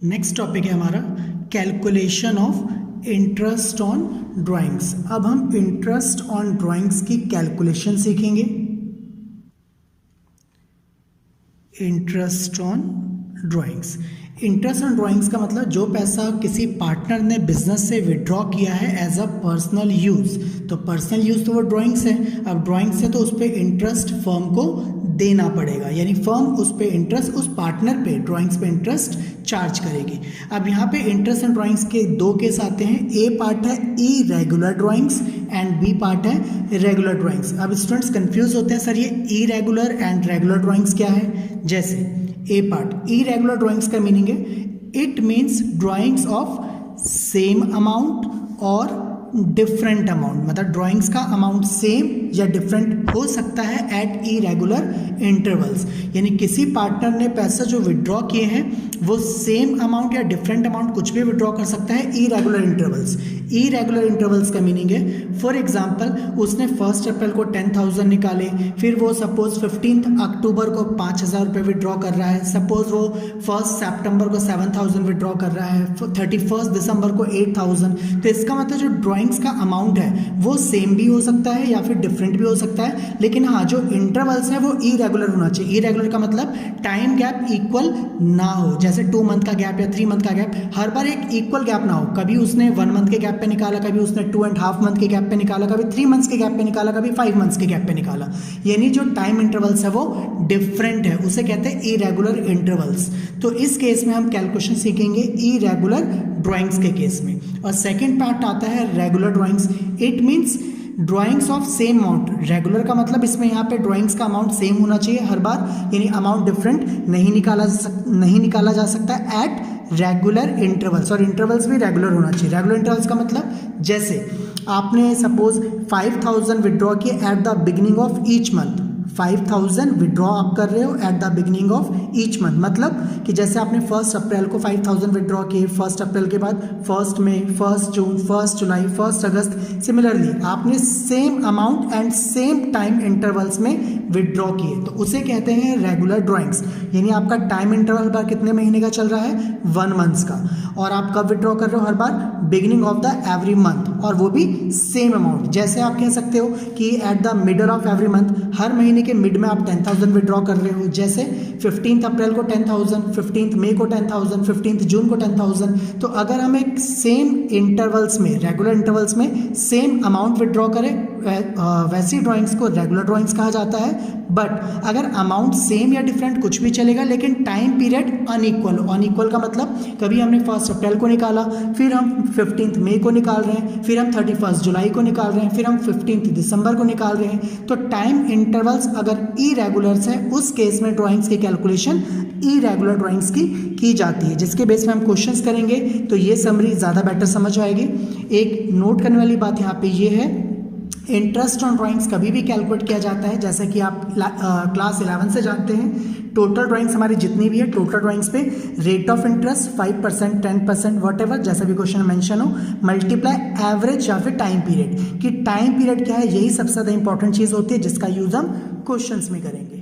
Next topic है हमारा calculation of interest on drawings. अब हम इंटरेस्ट ऑन ड्राइंग्स की कैलकुलेशन सीखेंगे। Interest on drawings, interest on drawings का मतलब जो पैसा किसी पार्टनर ने बिजनेस से विड्रॉ किया है एज अ पर्सनल यूज। तो पर्सनल यूज तो वो ड्राइंग्स है। अब ड्राइंग्स है तो उस पर इंटरेस्ट फर्म को देना पड़ेगा, यानी फर्म उस पे इंटरेस्ट, उस पार्टनर पे ड्राइंग्स पे इंटरेस्ट चार्ज करेगी। अब यहाँ पे इंटरेस्ट ऑन ड्राइंग्स के दो केस आते हैं। ए पार्ट है irregular drawings and B part है रेगुलर ड्राइंग्स। अब स्टूडेंट्स कंफ्यूज होते हैं, सर ये इरेगुलर एंड रेगुलर ड्राइंग्स क्या है। जैसे ए पार्ट इरेगुलर ड्राइंग्स का मीनिंग है it means drawings of same amount और डिफरेंट अमाउंट, मतलब ड्राइंग्स का अमाउंट सेम या डिफरेंट हो सकता है एट इरेगुलर इंटरवल्स। यानी किसी पार्टनर ने पैसा जो विड्रॉ किए हैं वो सेम अमाउंट या डिफरेंट अमाउंट कुछ भी विड्रॉ कर सकता है इरेगुलर इंटरवल्स। इरेगुलर इंटरवल्स का मीनिंग है फॉर एग्जांपल उसने 1 अप्रैल को 10,000 निकाले, फिर वो सपोज 15 अक्टूबर को 5,000 रुपये विड्रॉ कर रहा है, सपोज वो 1 सितंबर को 7,000 विड्रॉ कर रहा है, 31 दिसंबर को 8,000। तो इसका मतलब जो ड्राइंग्स का अमाउंट है वो सेम भी हो सकता है या फिर डिफरेंट भी हो सकता है, लेकिन हाँ जो इंटरवल्स है वो इरेगुलर होना चाहिए। इरेगुलर का मतलब टाइम गैप इक्वल ना हो, जैसे 2 मंथ का गैप या 3 मंथ का गैप, हर बार एक इक्वल गैप ना हो। कभी उसने 1 मंथ के गैप पे निकाला, कभी उसने 2.5 मंथ के गैप पे निकाला, कभी 3 मंथ्स के गैप पे निकाला, कभी 5 मंथ्स के गैप पे निकाला, यानी जो टाइम इंटरवल्स है वो डिफरेंट है, उसे कहते हैं इरेगुलर इंटरवल्स। तो इस केस में हम कैलकुलेशन सीखेंगे इरेगुलर ड्राइंग्स के केस में। और सेकेंड पार्ट आता है regular drawings. It means drawings of same amount. Regular का मतलब इसमें यहाँ पे ड्राइंग्स का अमाउंट सेम होना चाहिए हर बार, यानी अमाउंट डिफरेंट नहीं निकाला जा सकता एट रेगुलर इंटरवल्स, और इंटरवल्स भी रेगुलर होना चाहिए। रेगुलर इंटरवल्स का मतलब जैसे आपने सपोज 5,000 विड्रॉ किए at the beginning of each month, 5,000 withdraw आप कर रहे हो at the beginning of each month, मतलब कि जैसे आपने 1 अप्रैल को 5,000 विड्रॉ किए, 1 अप्रैल के बाद 1 मई, 1 जून, 1 जुलाई, 1 अगस्त, सिमिलरली आपने same amount and same time intervals में विड्रॉ किए, तो उसे कहते हैं रेगुलर ड्राइंग्स। यानी आपका टाइम इंटरवल हर बार कितने महीने का चल रहा है, 1 मंथ्स का, और आप कब विड्रॉ कर रहे हो, हर बार beginning of the every month, और वो भी सेम अमाउंट। जैसे आप कह सकते हो कि at the middle of every month, हर महीने के मिड में आप 10,000 विड्रॉ कर रहे हो। जैसे 15 अप्रैल को 10,000, 15 मई को 10,000, 15 जून को 10,000। तो अगर हम एक सेम इंटरवल्स में, रेगुलर इंटरवल्स में सेम अमाउंट विड्रॉ करें, वैसी ड्राइंग्स को रेगुलर ड्राइंग्स कहा जाता है। बट अगर अमाउंट सेम या डिफरेंट कुछ भी चलेगा, लेकिन टाइम पीरियड अनइक्वल। अनइक्वल का मतलब कभी हमने 1 अप्रैल को निकाला, फिर हम 15 मई को निकाल रहे हैं, फिर हम 31 जुलाई को निकाल रहे हैं, फिर हम 15 दिसंबर को निकाल रहे हैं। तो टाइम इंटरवल्स अगर इरेगुलर्स है, उस केस में ड्राइंग्स की कैलकुलेशन इरेगुलर ड्राइंग्स की जाती है, जिसके बेस में हम क्वेश्चंस करेंगे तो ये समरी ज़्यादा बेटर समझ आएगी। एक नोट करने वाली बात यहाँ पे ये है, इंटरेस्ट ऑन ड्राइंग्स कभी भी कैलकुलेट किया जाता है, जैसे कि आप क्लास 11 से जानते हैं। टोटल ड्राइंग्स हमारी जितनी भी है, टोटल ड्राइंग्स पे रेट ऑफ इंटरेस्ट 5%, 10%, वॉटेवर, जैसा भी क्वेश्चन मेंशन हो, मल्टीप्लाई एवरेज या फिर टाइम पीरियड। कि टाइम पीरियड क्या है, यही सबसे ज़्यादा इंपॉर्टेंट चीज़ होती है जिसका यूज़ हम क्वेश्चंस में करेंगे।